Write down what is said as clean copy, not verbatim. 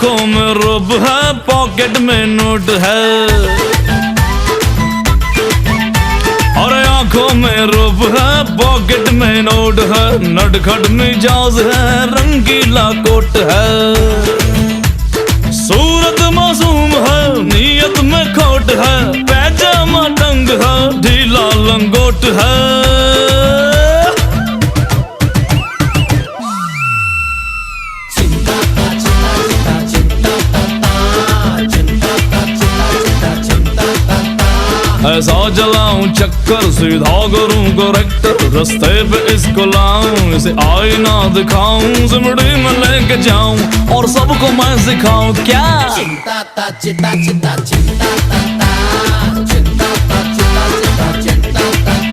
आंखों में रूप है, पॉकेट में नोट है। अरे आंखों में रूप है, पॉकेट में नोट है, नटखट मिजाज है, रंगीला कोट है। सूरत मासूम है, नीयत में खोट है, पैजामा टंग है, ढीला लंगोट है। ऐसा जलाऊं चक्कर, सीधा करूं करेक्टर, रास्ते पे इसको लाऊं, इसे आईना दिखाऊं, सिमड़ी में लेके जाऊं और सबको मैं सिखाऊं क्या। चिंता ता चिता चिता चिंता ता